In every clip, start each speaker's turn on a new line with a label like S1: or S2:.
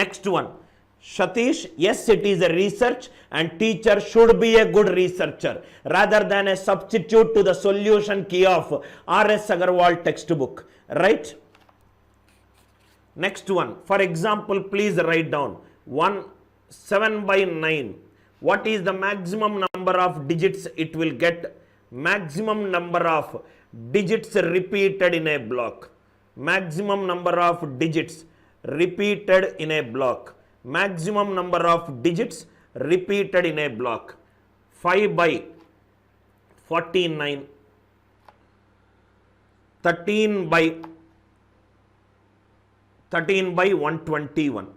S1: Next one. Satish, yes, it is a research and teacher should be a good researcher rather than a substitute to the solution key of R.S. Agarwal textbook. Right? Next one. For example, please write down 7 by 9. What is the maximum number of digits it will get? Maximum number of digits repeated in a block. Maximum number of digits repeated in a block. Maximum number of digits repeated in a block. 5 by 49. 13 by 121.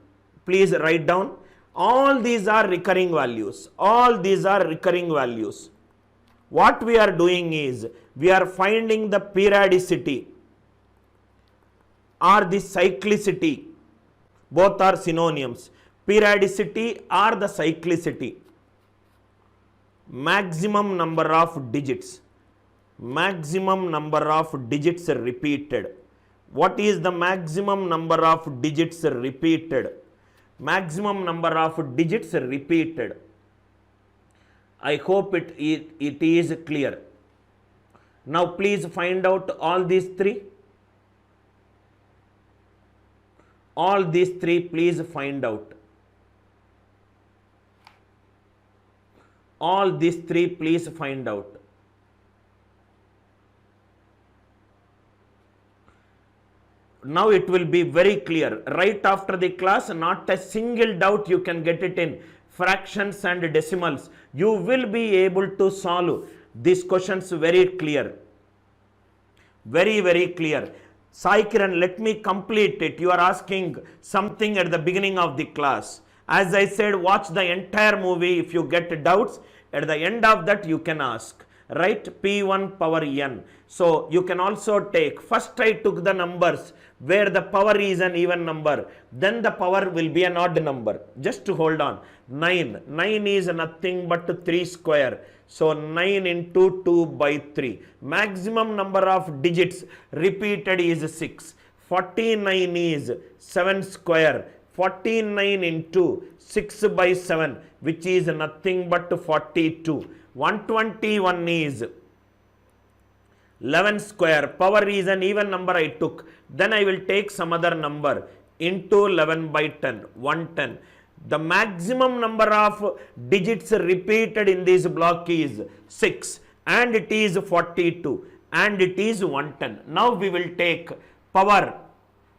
S1: Please write down. All these are recurring values. All these are recurring values. What we are doing is, we are finding the periodicity or the cyclicity. Both are synonyms. Periodicity or the cyclicity. Maximum number of digits. Maximum number of digits repeated. What is the maximum number of digits repeated? Maximum number of digits repeated. I hope it is clear. Now please find out all these three. All these three please find out. All these three please find out. Now it will be very clear. Right after the class, not a single doubt you can get it in fractions and decimals. You will be able to solve these questions very clear. Very, very clear. Sai Kiran, let me complete it. You are asking something at the beginning of the class. As I said, watch the entire movie. If you get doubts, at the end of that you can ask. Right? P1 power n. So you can also take, first I took the numbers where the power is an even number, then the power will be an odd number. Just to hold on. 9. 9 is nothing but 3 square. So 9 into 2 by 3. Maximum number of digits repeated is 6. 49 is 7 square. 49 into 6 by 7, which is nothing but 42. 121 is 11 square. Power is an even number I took. Then I will take some other number into 11 by 10. 110. The maximum number of digits repeated in this block is 6. And it is 42. And it is 110. Now we will take power,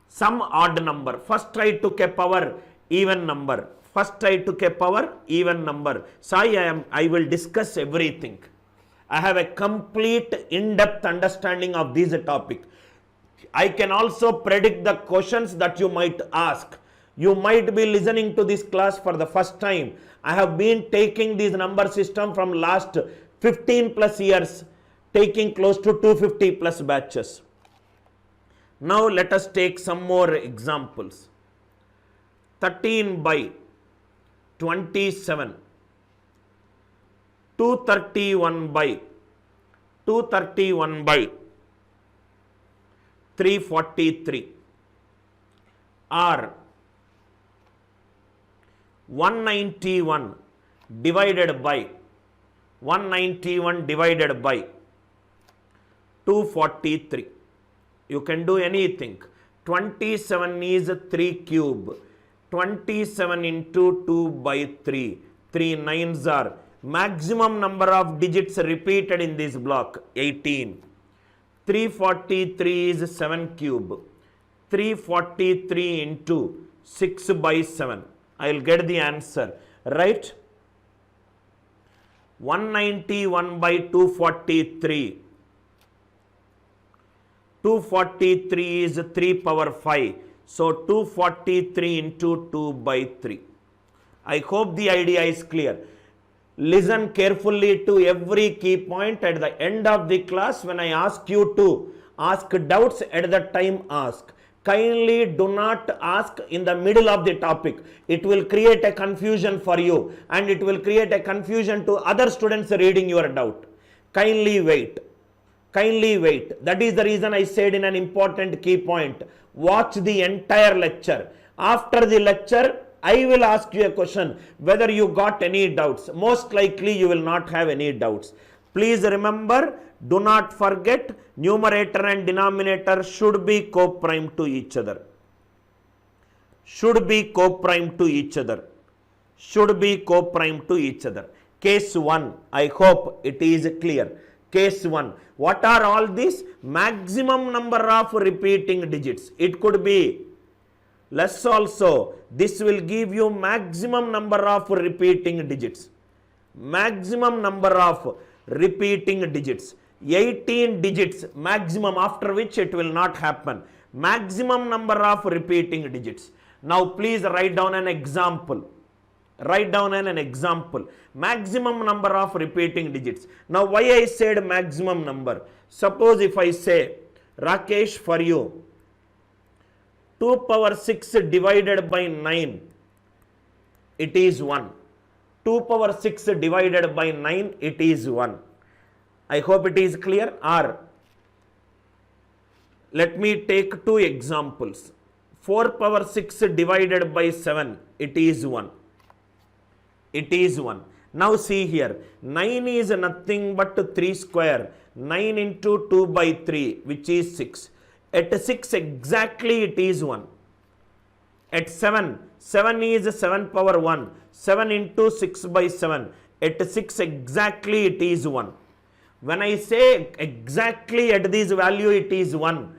S1: some odd number. First I took a power even number. First I took a power even number. Sai, I will discuss everything. I have a complete in-depth understanding of this topic. I can also predict the questions that you might ask. You might be listening to this class for the first time. I have been taking this number system from last 15 plus years, taking close to 250 plus batches. Now let us take some more examples. 13 by 27. 231 by 343 or 191 divided by 243. You can do anything. 27 is 3 cube. 27 into 2 by 3. 3 nines are maximum number of digits repeated in this block, 18. 343 is 7 cube. 343 into 6 by 7. I will get the answer. Right? 191 by 243. 243 is 3 power 5. So 243 into 2 by 3. I hope the idea is clear. Listen carefully to every key point at the end of the class. When I ask you to ask doubts, at the time ask. Kindly do not ask in the middle of the topic. It will create a confusion for you and it will create a confusion to other students reading your doubt. Kindly wait. Kindly wait. That is the reason I said in an important key point. Watch the entire lecture. After the lecture, I will ask you a question whether you got any doubts. Most likely you will not have any doubts. Please remember, do not forget, numerator and denominator should be co-prime to each other. Should be co-prime to each other. Should be co-prime to each other. Case 1, I hope it is clear. Case 1, what are all these? Maximum number of repeating digits. It could be less also. This will give you maximum number of repeating digits. Maximum number of repeating digits. 18 digits maximum, after which it will not happen. Maximum number of repeating digits. Now please write down an example. Write down an example. Maximum number of repeating digits. Now why I said maximum number? Suppose if I say, Rakesh, for you, 2 power 6 divided by 9, it is 1. 2 power 6 divided by 9, it is 1. I hope it is clear. Or let me take two examples. 4 power 6 divided by 7, it is 1. It is 1. Now see here, 9 is nothing but 3 square. 9 into 2 by 3, which is 6. At 6 exactly it is 1. At 7, 7 is 7 power 1. 7 into 6 by 7. At 6 exactly it is 1. When I say exactly at this value it is 1,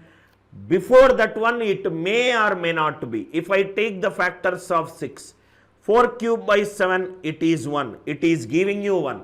S1: before that one it may or may not be. If I take the factors of 6, 4 cube by 7, it is 1. It is giving you 1.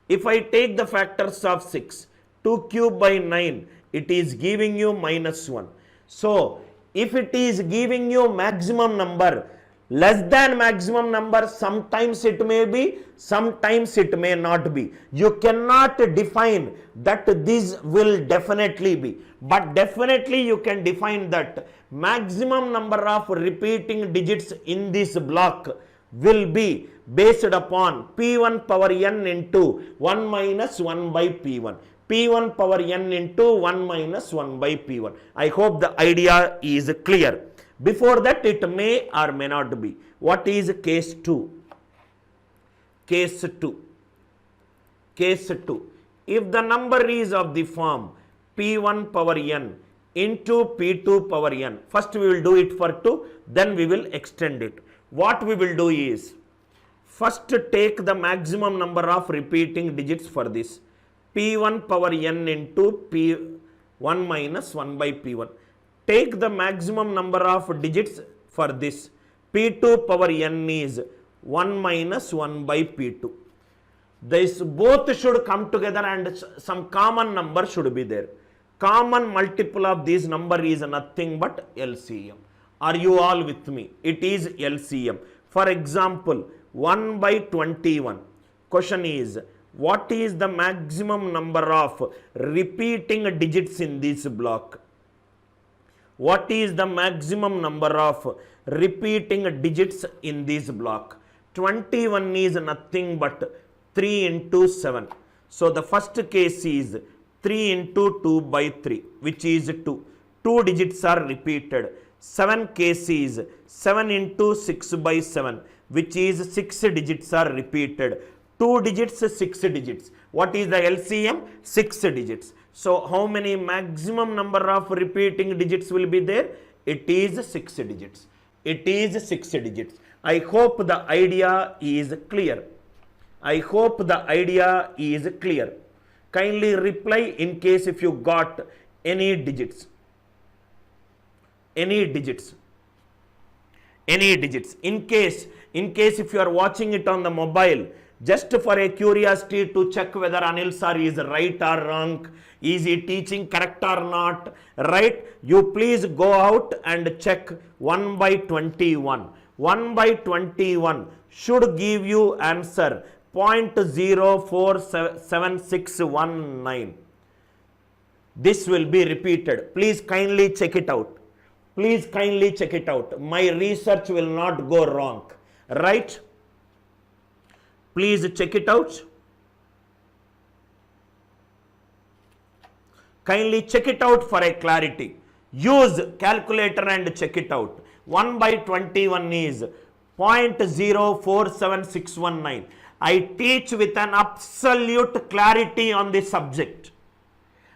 S1: If I take the factors of 6, 2 cube by 9, it is giving you minus 1. So, if it is giving you maximum number, less than maximum number, sometimes it may be, sometimes it may not be. You cannot define that this will definitely be. But definitely you can define that maximum number of repeating digits in this block will be based upon P1 power n into 1 minus 1 by P1. P1 power n into 1 minus 1 by P1. I hope the idea is clear. Before that it may or may not be. What is case 2? Case 2. Case 2. If the number is of the form P1 power n into P2 power n. First we will do it for 2, then we will extend it. What we will do is, first take the maximum number of repeating digits for this. P1 power n into P1 minus 1 by P1. Take the maximum number of digits for this. P2 power n is 1 minus 1 by P2. This both should come together and some common number should be there. Common multiple of this number is nothing but LCM. Are you all with me? It is LCM. For example, 1 by 21. Question is, what is the maximum number of repeating digits in this block? What is the maximum number of repeating digits in this block? 21 is nothing but 3 into 7. So the first case is 3 into 2 by 3, which is 2. 2 digits are repeated. 7 case is 7 into 6 by 7, which is 6 digits are repeated. 2 digits, 6 digits. What is the LCM? 6 digits. So how many maximum number of repeating digits will be there? It is 6 digits. It is 6 digits. I hope the idea is clear. I hope the idea is clear. Kindly reply in case if you got any digits. Any digits. Any digits. In case if you are watching it on the mobile, just for a curiosity to check whether Anil sir is right or wrong, is he teaching correct or not, right? You please go out and check 1 by 21. 1 by 21 should give you answer 0.047619. This will be repeated. Please kindly check it out. Please kindly check it out. My research will not go wrong. Right? Please check it out. Kindly check it out for a clarity. Use calculator and check it out. 1 by 21 is 0.047619. I teach with an absolute clarity on the subject.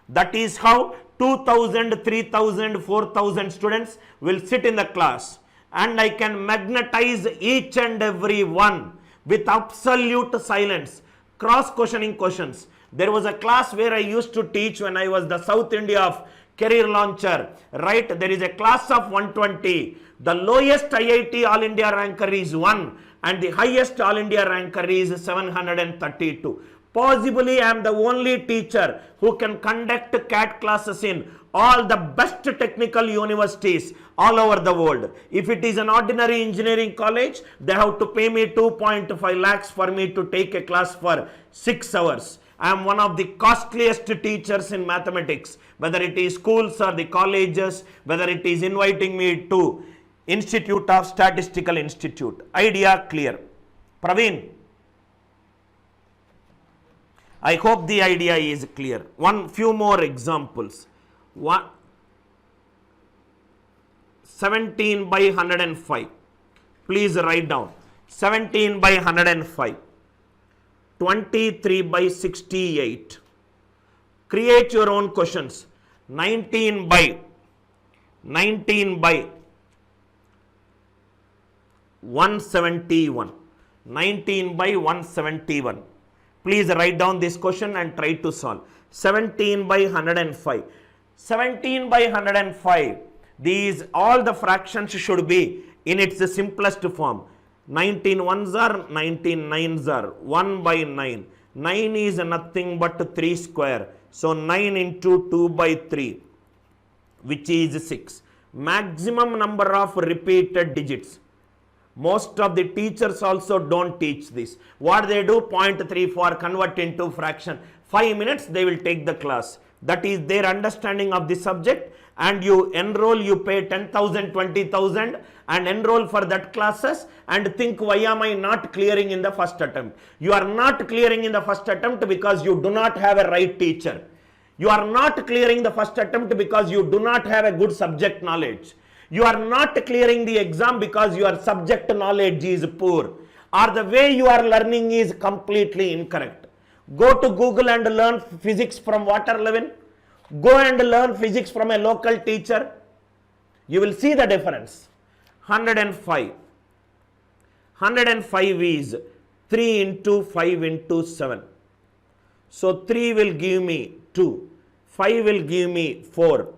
S1: That is how 2000, 3000, 4000 students will sit in the class, and I can magnetize each and every one with absolute silence, cross questioning questions. There was a class where I used to teach when I was the South India of Career Launcher, right? There is a class of 120. The lowest IIT All India ranker is 1 and the highest All India ranker is 732. Possibly I am the only teacher who can conduct CAT classes in all the best technical universities all over the world. If it is an ordinary engineering college, they have to pay me 2.5 lakhs for me to take a class for 6 hours. I am one of the costliest teachers in mathematics, whether it is schools or the colleges, whether it is inviting me to Institute of Statistical Institute. Idea clear? Praveen, I hope the idea is clear. Few more examples. 17 by 105. Please write down. 17 by 105. 23 by 68. Create your own questions. 19 by 171. 19 by 171. Please write down this question and try to solve. 17 by 105. 17 by 105. These all the fractions should be in its simplest form. 19 ones are 19 nines are 1 by 9. 9 is nothing but 3 square. So 9 into 2 by 3, which is 6. Maximum number of repeated digits. Most of the teachers also don't teach this. What they do, 0.34 convert into fraction. 5 minutes they will take the class. That is their understanding of the subject, and you enroll, you pay 10,000, 20,000 and enroll for that classes and think, why am I not clearing in the first attempt? You are not clearing in the first attempt because you do not have a right teacher. You are not clearing the first attempt because you do not have a good subject knowledge. You are not clearing the exam because your subject knowledge is poor, or the way you are learning is completely incorrect. Go to Google and learn physics from water level. Go and learn physics from a local teacher. You will see the difference. 105. 105 is 3 into 5 into 7. So 3 will give me 2. 5 will give me 4.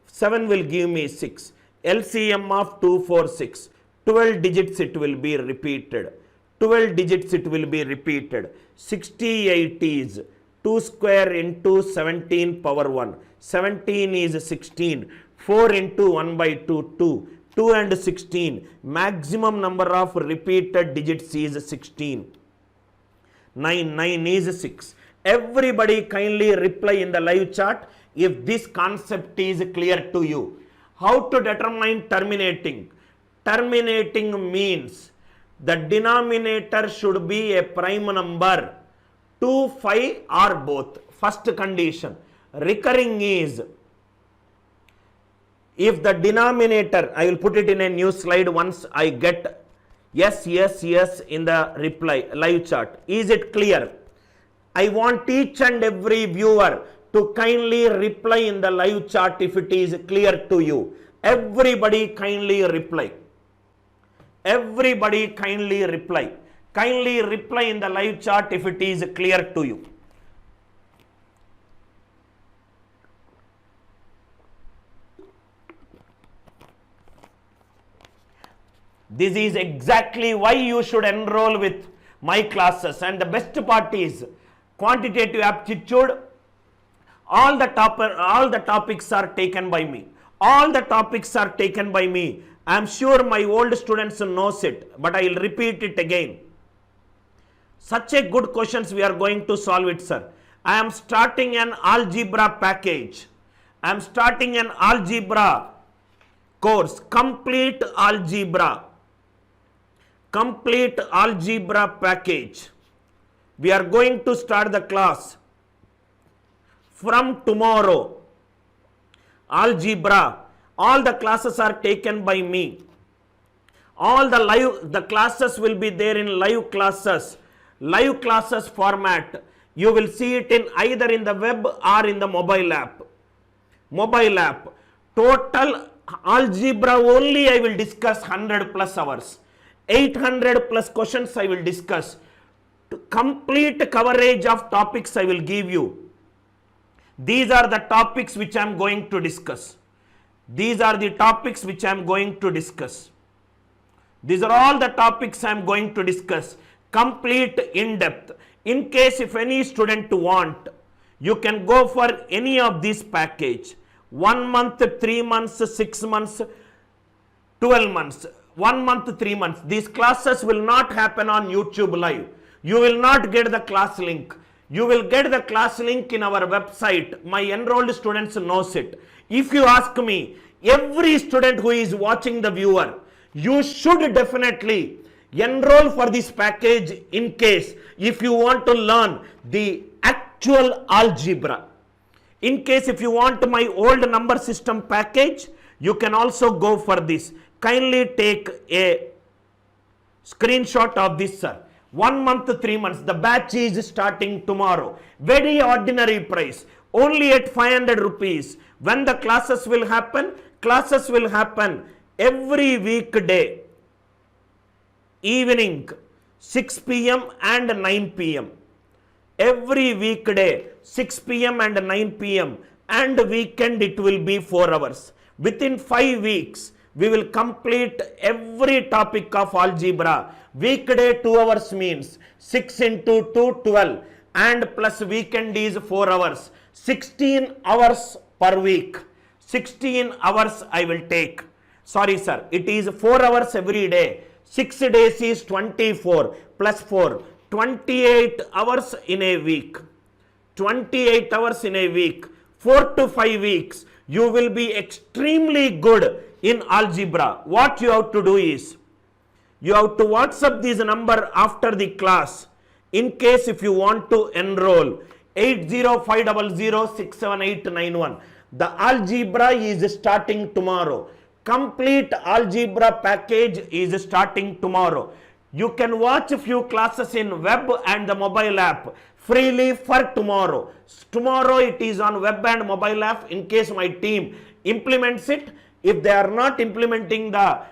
S1: 7 will give me 6. LCM of 2, 4, 6. 12 digits it will be repeated. 12 digits it will be repeated. 68 is 2 square into 17 power 1. 17 is 16. 4 into 1 by 2, 2. 2 and 16. Maximum number of repeated digits is 16. 9 is 6. Everybody kindly reply in the live chat if this concept is clear to you. How to determine terminating? Terminating means the denominator should be a prime number, 2, 5 or both. First condition. Recurring is if the denominator, I will put it in a new slide once I get yes in the reply live chat. Is it clear? I want each and every viewer to kindly reply in the live chat if it is clear to you. Everybody kindly reply. Everybody kindly reply. Kindly reply in the live chat if it is clear to you. This is exactly why you should enroll with my classes, and the best part is quantitative aptitude. All the topics are taken by me. All the topics are taken by me. I am sure my old students knows it, but I will repeat it again. Such a good questions we are going to solve it, sir. I am starting an algebra package. I am starting an algebra course, complete algebra package. We are going to start the class from tomorrow. Algebra, all the classes are taken by me. All the classes will be there in live classes format. You will see it in either in the web or in the mobile app. Total algebra only I will discuss 100 plus hours. 800 plus questions I will discuss. Complete coverage of topics I will give you. These are the topics which I am going to discuss. These are the topics which I am going to discuss. These are all the topics I am going to discuss. Complete in depth. In case if any student want, you can go for any of these package. 1 month, 3 months, 6 months, 12 months. 1 month, 3 months. These classes will not happen on YouTube live. You will not get the class link. You will get the class link in our website. My enrolled students knows it. If you ask me, every student who is watching the viewer, you should definitely enroll for this package in case if you want to learn the actual algebra. In case if you want my old number system package, you can also go for this. Kindly take a screenshot of this, sir. 1 month, 3 months. The batch is starting tomorrow. Very ordinary price. Only at 500 rupees. When the classes will happen? Classes will happen every weekday. Evening 6 p.m. and 9 p.m. Every weekday 6 p.m. and 9 p.m. and weekend it will be 4 hours. Within 5 weeks we will complete every topic of algebra. Weekday 2 hours means 6 into 2, 12 and plus weekend is 4 hours. 16 hours per week. 16 hours I will take. Sorry sir, it is 4 hours every day. 6 days is 24 plus 4. 28 hours in a week. 28 hours in a week. 4 to 5 weeks. You will be extremely good in algebra. What you have to do is, you have to WhatsApp this number after the class. In case if you want to enroll, 8050067891. The algebra is starting tomorrow. Complete algebra package is starting tomorrow. You can watch a few classes in web and the mobile app freely for tomorrow. Tomorrow it is on web and mobile app in case my team implements it. If they are not implementing the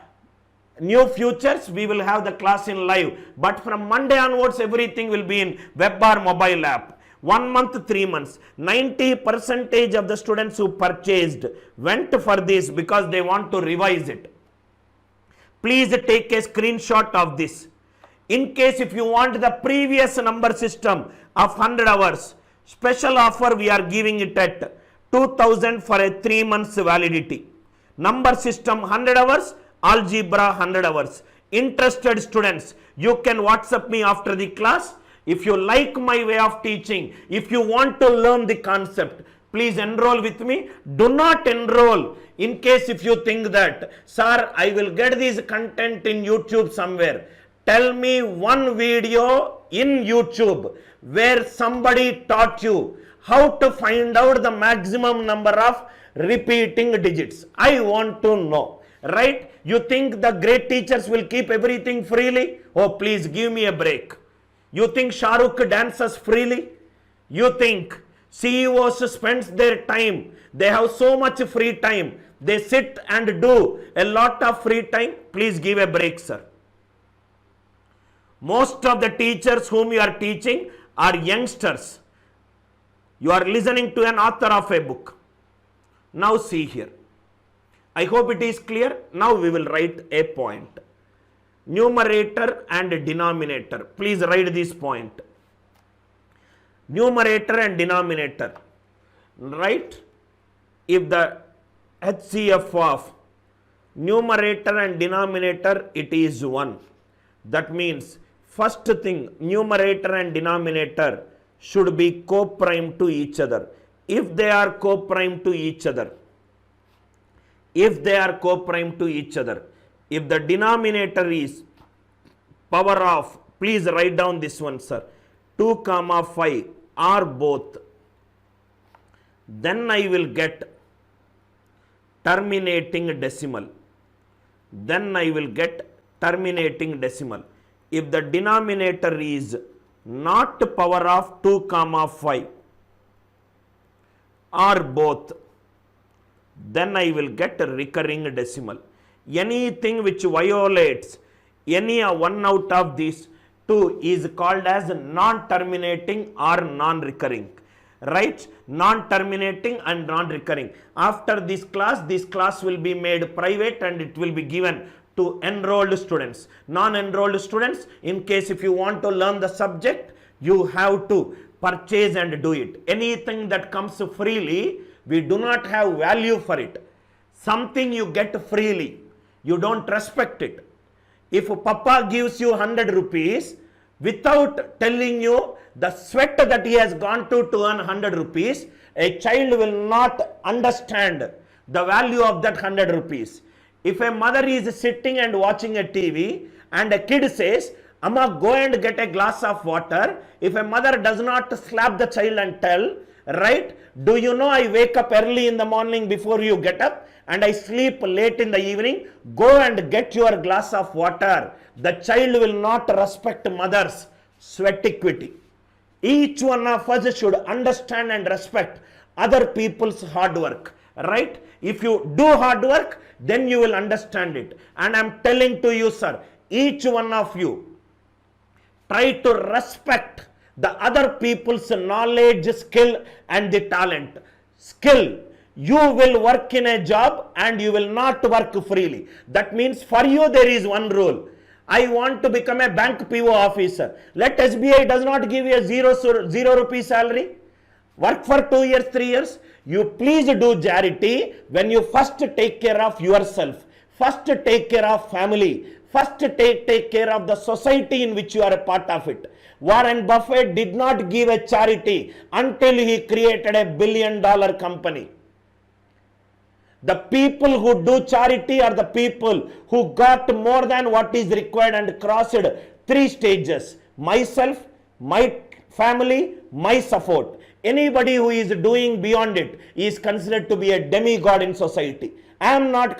S1: new futures, we will have the class in live. But from Monday onwards, everything will be in web or mobile app. 1 month, 3 months. 90% of the students who purchased went for this because they want to revise it. Please take a screenshot of this. In case if you want the previous number system of 100 hours, special offer we are giving it at 2000 for a 3 months validity. Number system 100 hours, algebra 100 hours. Interested students, you can WhatsApp me after the class. If you like my way of teaching, if you want to learn the concept, please enroll with me. Do not enroll in case if you think that, sir, I will get this content in YouTube somewhere. Tell me one video in YouTube where somebody taught you how to find out the maximum number of repeating digits. I want to know, right? You think the great teachers will keep everything freely? Oh, please give me a break. You think Shah Rukh dances freely? You think CEOs spends their time, they have so much free time, they sit and do a lot of free time? Please give a break, sir. Most of the teachers whom you are teaching are youngsters. You are listening to an author of a book. Now see here. I hope it is clear. Now we will write a point. Numerator and denominator. Please write this point. Numerator and denominator. Right? If the HCF of numerator and denominator, it is 1. That means first thing, numerator and denominator should be co-prime to each other. If they are co-prime to each other, if the denominator is power of, please write down this one, sir, 2 comma 5 are both, then I will get terminating decimal. Then I will get terminating decimal. If the denominator is not power of 2 comma 5 or both, then I will get a recurring decimal. Anything which violates any one out of these two is called as non-terminating or non-recurring. Right? Non-terminating and non-recurring. After this class will be made private and it will be given to enrolled students. Non-enrolled students, in case if you want to learn the subject, you have to purchase and do it. Anything that comes freely, we do not have value for it. Something you get freely, you don't respect it. If Papa gives you 100 rupees without telling you the sweat that he has gone to earn 100 rupees, a child will not understand the value of that 100 rupees. If a mother is sitting and watching a TV and a kid says, Amma, go and get a glass of water, if a mother does not slap the child and tell, right, do you know I wake up early in the morning before you get up and I sleep late in the evening, go and get your glass of water. The child will not respect mother's sweat equity. Each one of us should understand and respect other people's hard work. Right? If you do hard work, then you will understand it. And I am telling to you, sir, each one of you, try to respect the other people's knowledge, skill and the talent. Skill. You will work in a job and you will not work freely. That means for you there is one rule. I want to become a bank PO officer. Let SBI does not give you a zero rupee salary. Work for 2 years, 3 years. You please do charity when you first take care of yourself. First take care of family. First take care of the society in which you are a part of it. Warren Buffett did not give a charity until he created a $1 billion company. The people who do charity are the people who got more than what is required and crossed 3 stages. Myself, my family, my support. Anybody who is doing beyond it is considered to be a demigod in society. I am not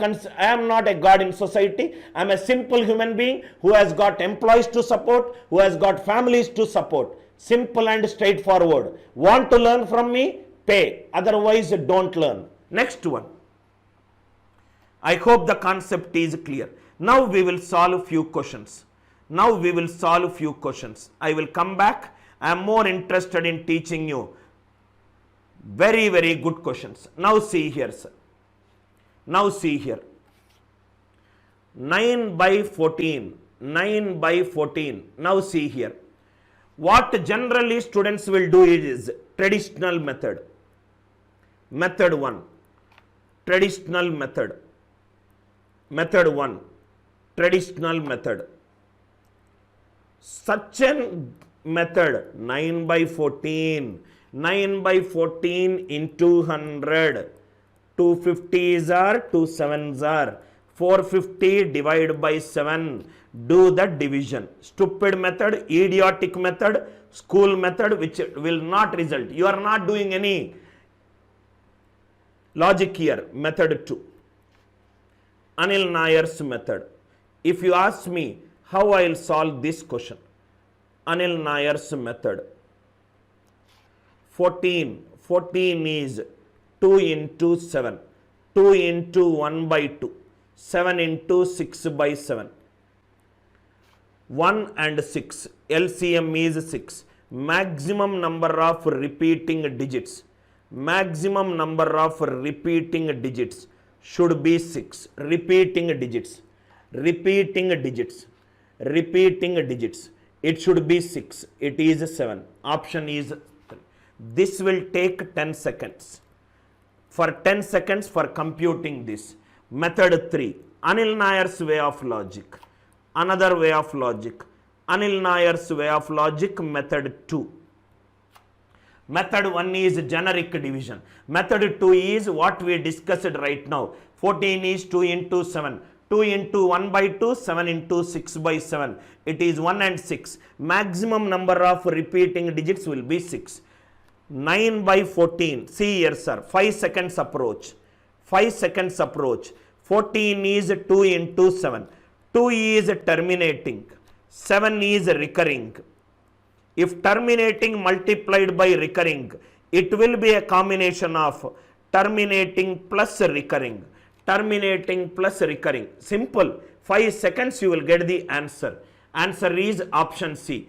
S1: a god in society. I am a simple human being who has got employees to support, who has got families to support. Simple and straightforward. Want to learn from me? Pay. Otherwise, don't learn. Next one. I hope the concept is clear. Now we will solve few questions. I will come back. I am more interested in teaching you very, very good questions. Now see here, sir. 9 by 14. Now see here. What generally students will do is traditional method. Method 1. Traditional method. Method 1. Traditional method. Such a method 9 by 14. 9 by 14 into 100. 250s are 2 7s are 450 divided by 7. Do the division. Stupid method, idiotic method, school method which will not result. You are not doing any logic here. Method 2. Anil Nayar's method. If you ask me how I will solve this question, Anil Nayar's method. 14 is 2 into 7. 2 into 1 by 2. 7 into 6 by 7. 1 and 6. LCM is 6. Maximum number of repeating digits. Maximum number of repeating digits should be 6. Repeating digits. It should be 6. It is 7. Option is 3. This will take 10 seconds. For 10 seconds for computing this. Method 3. Anil Nayar's way of logic. Another way of logic. Anil Nayar's way of logic. Method 2. Method 1 is generic division. Method 2 is what we discussed right now. 14 is 2 into 7. 2 into 1 by 2, 7 into 6 by 7. It is 1 and 6. Maximum number of repeating digits will be 6. 9 by 14. See here, sir. 5 seconds approach. 14 is 2 into 7. 2 is terminating, 7 is recurring. If terminating multiplied by recurring, it will be a combination of terminating plus recurring. Terminating plus recurring. Simple. 5 seconds you will get the answer. Answer is option C.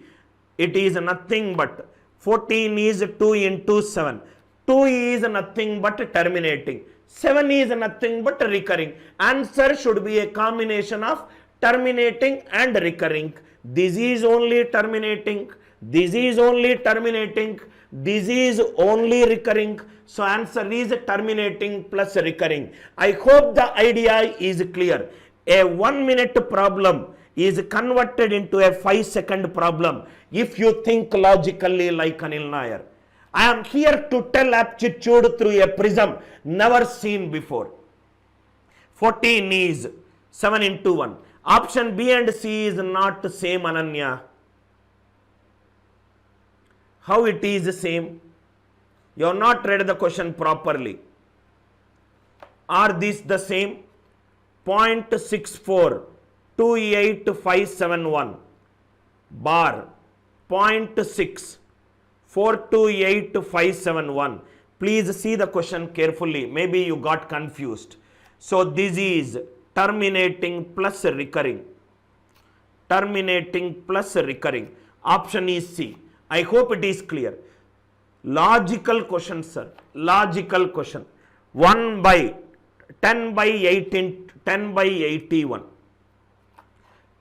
S1: It is nothing but 14 is 2 into 7. 2 is nothing but terminating. 7 is nothing but recurring. Answer should be a combination of terminating and recurring. This is only terminating. This is only terminating. This is only recurring. So answer is terminating plus recurring. I hope the idea is clear. A 1 minute problem is converted into a 5-second problem if you think logically like Anil Nair. I am here to tell aptitude through a prism never seen before. 14 is 7 into 1. Option B and C is not the same, Ananya. How it is the same? You have not read the question properly. Are these the same? 0.64 28571 bar 0.6 428571. Please see the question carefully. Maybe you got confused. So this is terminating plus recurring. Terminating plus recurring. Option is C. I hope it is clear. Logical question, sir. Logical question. 1 by 10 by 18, 10 by 81.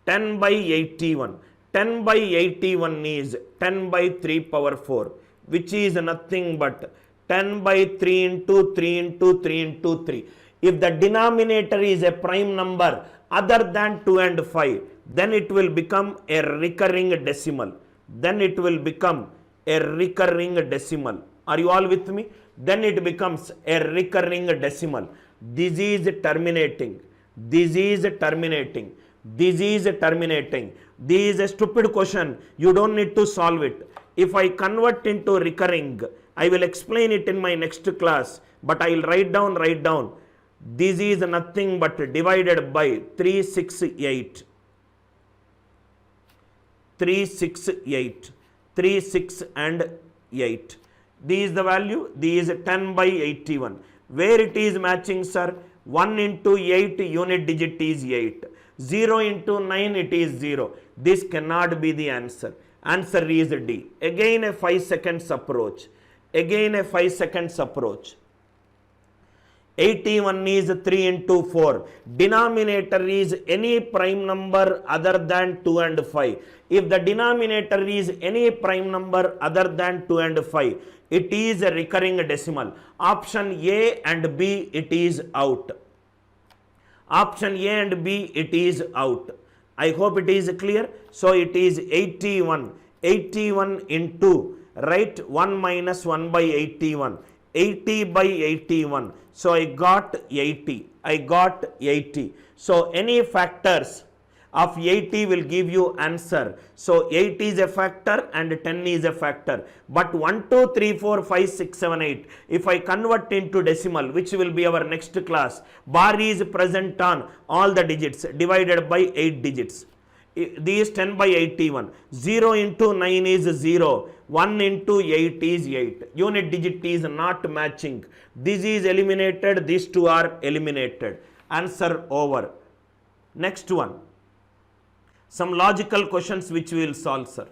S1: 10 by 81. 10 by 81 is 10 by 3 power 4, which is nothing but 10 by 3 into 3 into 3 into 3. If the denominator is a prime number other than 2 and 5, then it will become a recurring decimal. Then it will become a recurring decimal. Are you all with me? Then it becomes a recurring decimal. This is terminating. This is terminating. This is terminating. This is a stupid question. You don't need to solve it. If I convert into recurring, I will explain it in my next class. But I will write down. This is nothing but divided by 368. 368. 3, 6 and 8. This is the value. This is 10 by 81. Where it is matching, sir? 1 into 8 unit digit is 8. 0 into 9 it is 0. This cannot be the answer. Answer is D. Again a 5 seconds approach. Again a 5 seconds approach. 81 is 3 into 4. Denominator is any prime number other than 2 and 5. If the denominator is any prime number other than 2 and 5, it is a recurring decimal. Option A and B, it is out. Option A and B, it is out. I hope it is clear. So it is 81. 81 into, right, 1 minus 1 by 81. 80 by 81. So I got 80. I got 80. So any factors of 80 will give you answer. So 8 is a factor and 10 is a factor. But 1, 2, 3, 4, 5, 6, 7, 8. If I convert into decimal, which will be our next class, bar is present on all the digits divided by 8 digits. These 10 by 81. 0 into 9 is 0. 1 into 8 is 8. Unit digit is not matching. This is eliminated. These two are eliminated. Answer over. Next one. Some logical questions which we will solve, sir.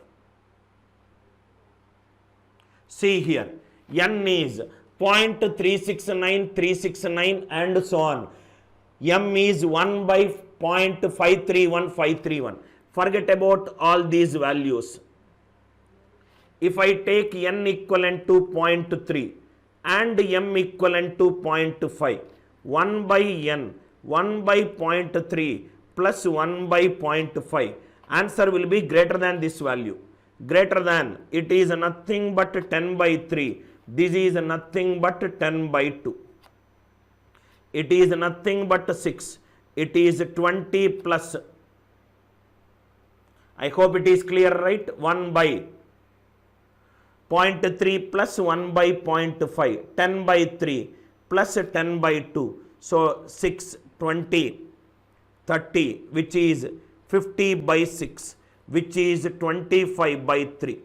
S1: See here. N is 0.369369 and so on. M is 1 by 0.531531. Forget about all these values. If I take N equivalent to 0.3 and M equivalent to 0.5, 1 by N, 1 by 0.3 plus 1 by 0.5, answer will be greater than this value. Greater than, it is nothing but 10 by 3. This is nothing but 10 by 2. It is nothing but 6. It is 20 plus. I hope it is clear, right? 1 by 0.3 plus 1 by 0.5. 10 by 3 plus 10 by 2. So 6, 20, 30, which is 50 by 6, which is 25 by 3,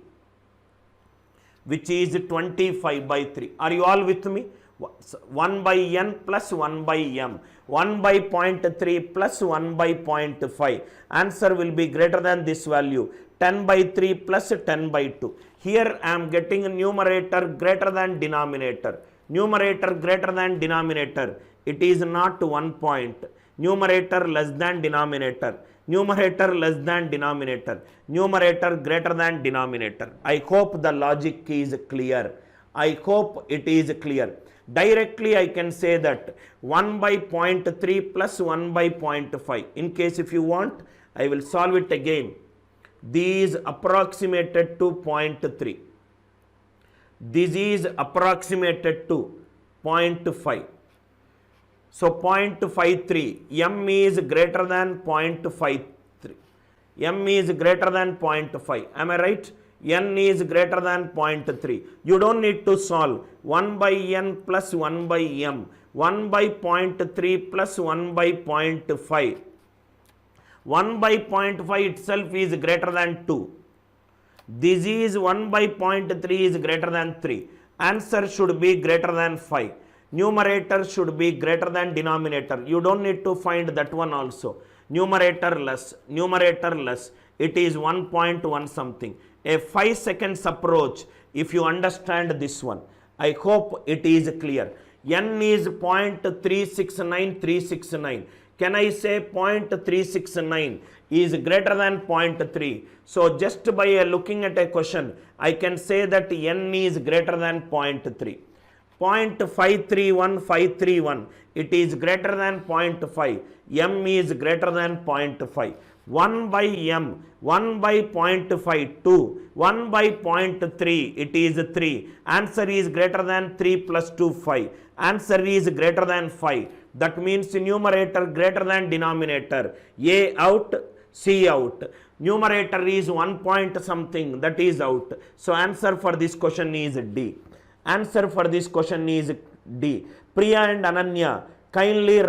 S1: which is 25 by 3. Are you all with me? 1 by n plus 1 by m, 1 by 0.3 plus 1 by 0.5. Answer will be greater than this value, 10 by 3 plus 10 by 2. Here I am getting a numerator greater than denominator. Numerator greater than denominator. It is not 1 point. Numerator less than denominator. Numerator less than denominator. Numerator greater than denominator. I hope the logic is clear. I hope it is clear. Directly I can say that 1 by 0.3 plus 1 by 0.5. In case if you want, I will solve it again. These approximated to 0.3. This is approximated to 0.5. So 0.53, m is greater than 0.53. m is greater than 0.5. Am I right? n is greater than 0.3. You don't need to solve 1 by n plus 1 by m. 1 by 0.3 plus 1 by 0.5. 1 by 0.5 itself is greater than 2. This is 1 by 0.3 is greater than 3. Answer should be greater than 5. Numerator should be greater than denominator. You don't need to find that one also. Numerator less, numerator less. It is 1.1 something. A 5 seconds approach if you understand this one. I hope it is clear. N is 0.369369. Can I say 0.369 is greater than 0.3? So just by looking at a question, I can say that n is greater than 0.3. 0.531531, it is greater than 0.5. m is greater than 0.5. 1 by m, 1 by 0.5, 2, 1 by 0.3, it is 3. Answer is greater than 3 plus 2, 5. Answer is greater than 5. That means numerator greater than denominator. A out, C out. Numerator is 1 point something, that is out. So answer for this question is D. Answer for this question is D. Priya and Ananya, kindly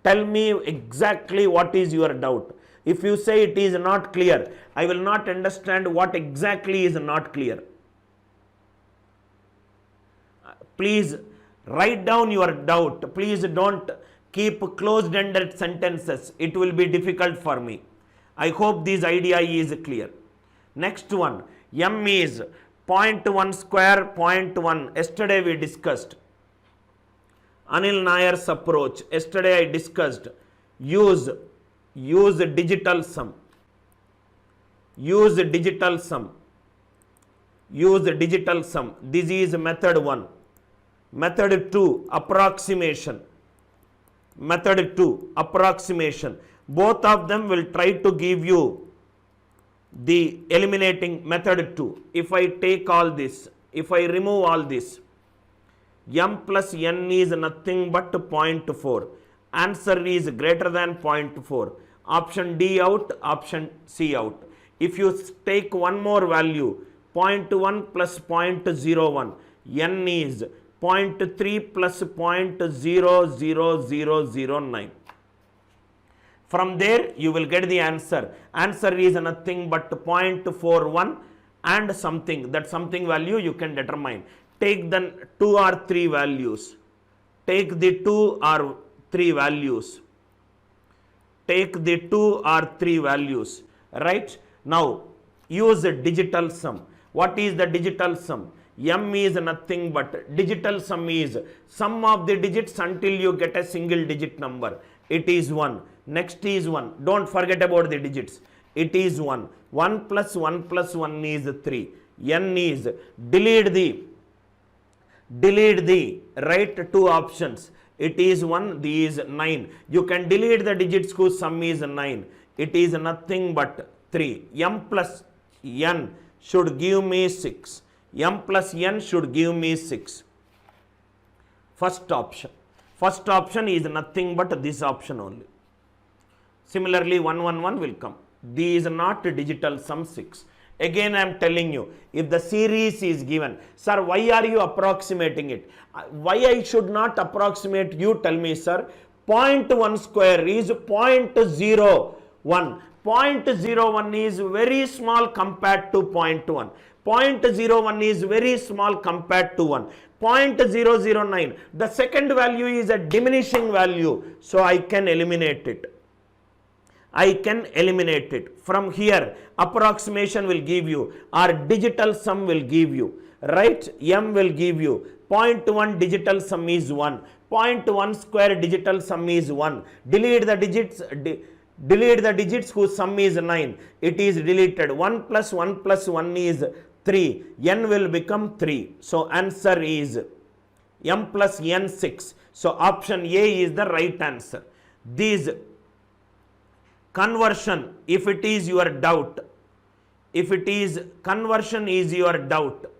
S1: tell me exactly what is your doubt. If you say it is not clear, I will not understand what exactly is not clear. Please write down your doubt. Please don't keep closed-ended sentences. It will be difficult for me. I hope this idea is clear. Next one, m is 0.1 square 0.1. Yesterday we discussed. Anil Nayar's approach. Yesterday I discussed. Use digital sum. Use digital sum. Use digital sum. This is method 1. Method 2, approximation. Method 2, approximation. Both of them will try to give you the eliminating method 2. If I take all this, if I remove all this, m plus n is nothing but 0.4. Answer is greater than 0.4. Option D out, option C out. If you take one more value, 0.1 plus 0.01, n is 0.3 plus 0.00009. From there you will get the answer. Answer is nothing but 0.41 and something. That something value you can determine. Take the 2 or 3 values. Take the 2 or 3 values. Take the 2 or 3 values. Right? Now use a digital sum. What is the digital sum? M is nothing but digital sum is sum of the digits until you get a single digit number. It is 1. Next is 1. Don't forget about the digits. It is 1. 1 plus 1 plus 1 is 3. N is delete the right 2 options. It is 1, this is 9. You can delete the digits whose sum is 9. It is nothing but 3. M plus n should give me 6. M plus n should give me 6. First option. First option is nothing but this option only. Similarly, 111 will come. This is not digital sum 6. Again I am telling you, if the series is given, sir, why are you approximating it? Why I should not approximate, you tell me, sir. 0.1 square is 0.01. 0.01 is very small compared to 0.1. 0.01 is very small compared to 1. 0.009. The second value is a diminishing value, so I can eliminate it. I can eliminate it. From here, approximation will give you, or digital sum will give you, right? M will give you 0.1 digital sum is 1. 0.1 square digital sum is 1. Delete the digits. Delete the digits whose sum is 9. It is deleted. 1 plus 1 plus 1 is 3. N will become 3. So answer is M plus N 6. So option A is the right answer. These conversion, if it is your doubt, if it is conversion is your doubt,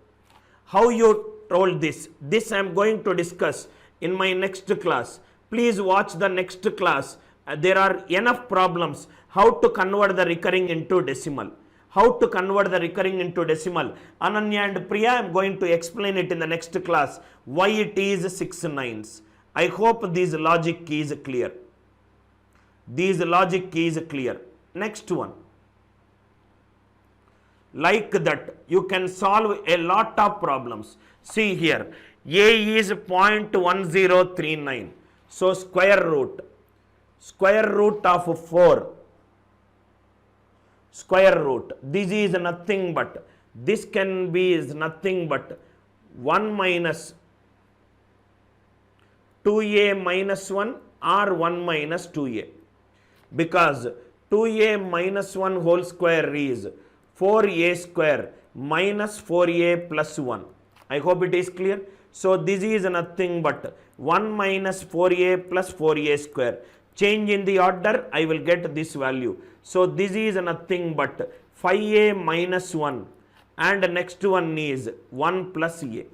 S1: how you told this I am going to discuss in my next class. Please watch the next class. There are enough problems how to convert the recurring into decimal. How to convert the recurring into decimal. Ananya and Priya, I am going to explain it in the next class why it is 6 nines. I hope this logic is clear. This logic is clear. Next one. Like that, you can solve a lot of problems. See here, A is 0.1039. So square root of 4. Square root. This is nothing but, this can be is nothing but 1 minus 2a minus 1 or 1 minus 2a. Because 2a minus 1 whole square is 4a square minus 4a plus 1. I hope it is clear. So this is nothing but 1 minus 4a plus 4a square. Change in the order, I will get this value. So this is nothing but 5a minus 1, and next one is 1 plus a.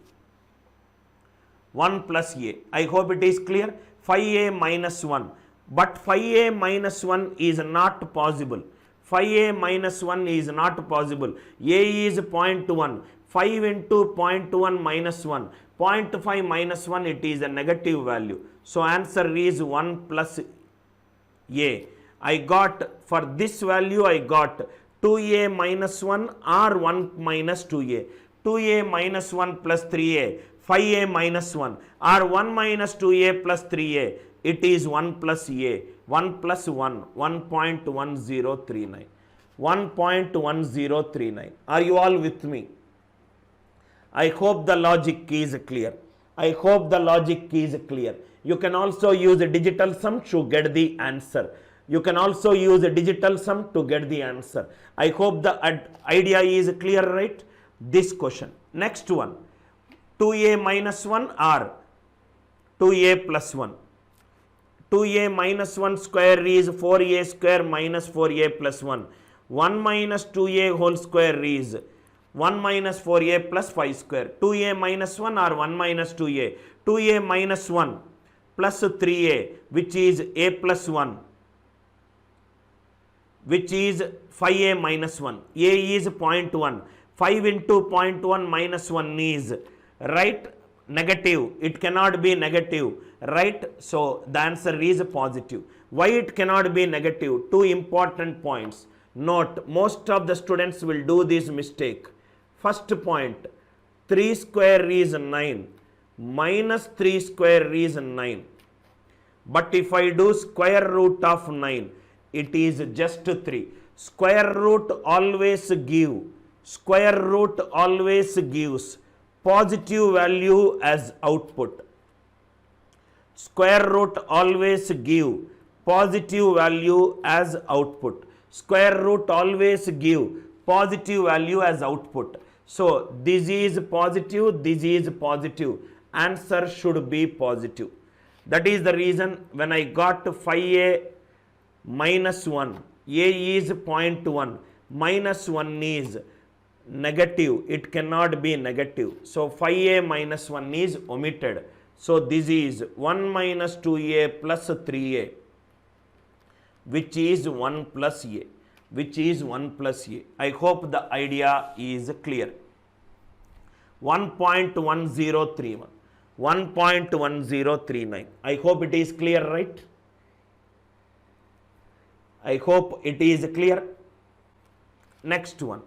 S1: 1 plus a. I hope it is clear. 5a minus 1. But 5a minus 1 is not possible. 5a minus 1 is not possible. A is 0.1. 5 into 0.1 minus 1. 0.5 minus 1, it is a negative value. So answer is 1 plus a. I got, for this value I got 2a minus 1 or 1 minus 2a. 2a minus 1 plus 3a. 5a minus 1 or 1 minus 2a plus 3a. It is 1 plus a. 1 plus 1. 1.1039. 1.1039. Are you all with me? I hope the logic is clear. I hope the logic is clear. You can also use a digital sum to get the answer. You can also use a digital sum to get the answer. I hope the idea is clear, right? This question. Next one. 2a minus 1 or 2a plus 1. 2a minus 1 square is 4a square minus 4a plus 1. 1 minus 2a whole square is 1 minus 4a plus 5 square. 2a minus 1 or 1 minus 2a. 2a minus 1 plus 3a, which is a plus 1, which is 5a minus 1. A is 0.1. 5 into 0.1 minus 1 is, right, negative. It cannot be negative, right? So the answer is positive. Why it cannot be negative? Two important points. Note, most of the students will do this mistake. First point, 3 square is 9. Minus 3 square is 9. But if I do square root of 9, it is just 3. Square root always gives positive value as output. Square root always give positive value as output. Square root always give positive value as output. So this is positive, this is positive. Answer should be positive. That is the reason when I got 5a minus 1, a is 0.1, minus 1 is negative. It cannot be negative. So 5a minus 1 is omitted. So this is 1 minus 2a plus 3a, which is 1 plus a, which is 1 plus a. I hope the idea is clear. 1.1031, 1.1039. I hope it is clear, right? I hope it is clear. Next one.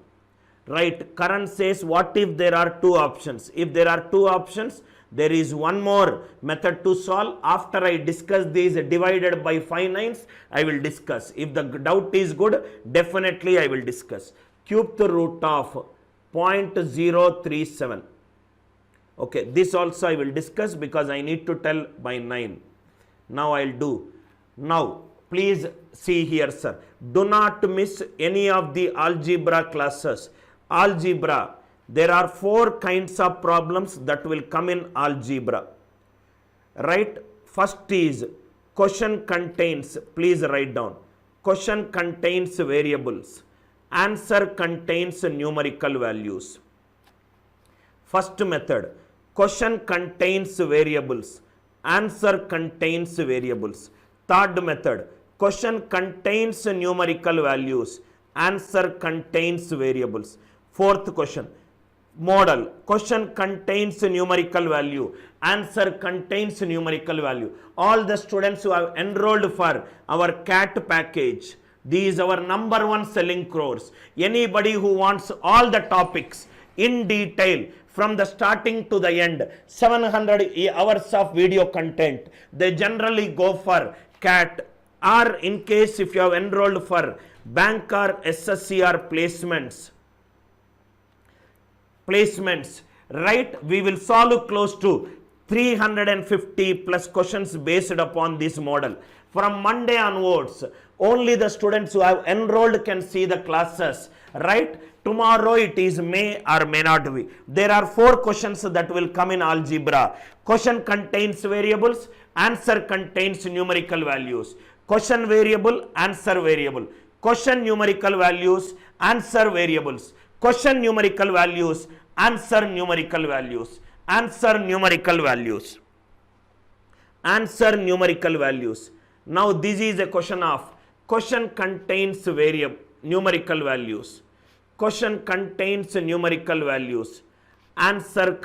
S1: Right, Karan says, what if there are two options? If there are two options, there is one more method to solve. After I discuss these divided by 5 nines, I will discuss. If the doubt is good, definitely I will discuss. Cube the root of 0.037. Okay, this also I will discuss because I need to tell by 9. Now I will do. Now, please see here, sir. Do not miss any of the algebra classes. Algebra, there are 4 kinds of problems that will come in algebra. Right? First is question contains, please write down. Question contains variables. Answer contains numerical values. First method, question contains variables. Answer contains variables. Third method, question contains numerical values. Answer contains variables. Fourth question, model, question contains numerical value. Answer contains numerical value. All the students who have enrolled for our CAT package, these are our #1 selling course. Anybody who wants all the topics in detail from the starting to the end, 700 hours of video content, they generally go for CAT, or in case if you have enrolled for bank or SSCR placements, right, we will solve close to 350 plus questions based upon this model. From Monday onwards, only the students who have enrolled can see the classes, right? Tomorrow it is may or may not be. There are 4 questions that will come in algebra. Question contains variables, answer contains numerical values. Question variable, answer variable. Question numerical values, answer variables. Question numerical values, answer numerical values. Answer numerical values. Answer numerical values. Now this is a question of question contains numerical values. Question contains numerical values. Answer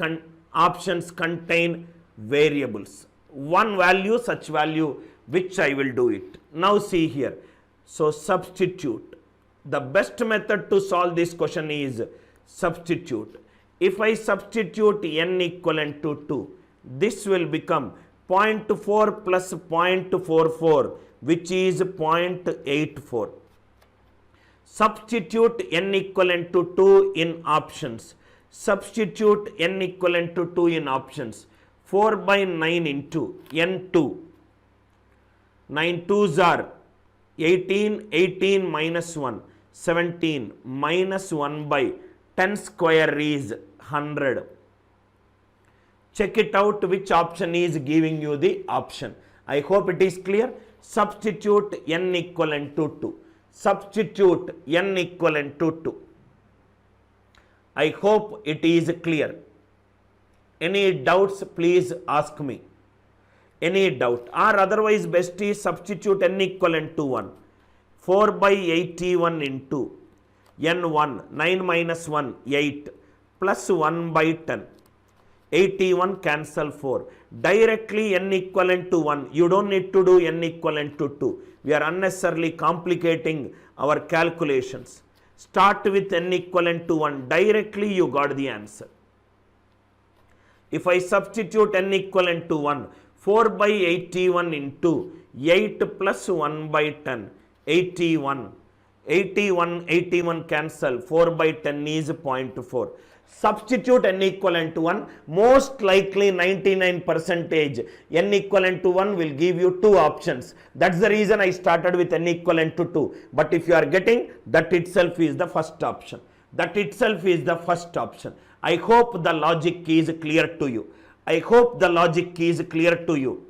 S1: options contain variables. One value, such value, which I will do it. Now see here. So substitute. The best method to solve this question is substitute. If I substitute n equivalent to 2, this will become 0.4 plus 0.44, which is 0.84. Substitute n equivalent to 2 in options. Substitute n equivalent to 2 in options. 4 by 9 into n2. 9 2s are 18, 18 minus 1, 17 minus 1 by 10 square is 100. Check it out which option is giving you the option. I hope it is clear. Substitute n equivalent to 2. Substitute n equivalent to 2. I hope it is clear. Any doubts, please ask me. Any doubt? Or otherwise best is substitute n equivalent to 1. 4 by 81 into n1, 9 minus 1, 8, plus 1 by 10. 81 cancel 4. Directly n equivalent to 1. You don't need to do n equivalent to 2. We are unnecessarily complicating our calculations. Start with n equivalent to 1. Directly you got the answer. If I substitute n equivalent to 1, 4 by 81 into 8 plus 1 by 10, 81. 81, 81 cancel, 4 by 10 is 0.4. Substitute n equivalent to 1, most likely 99% n equivalent to 1 will give you 2 options. That's the reason I started with n equivalent to 2. But if you are getting, that itself is the first option. That itself is the first option. I hope the logic is clear to you. I hope the logic is clear to you.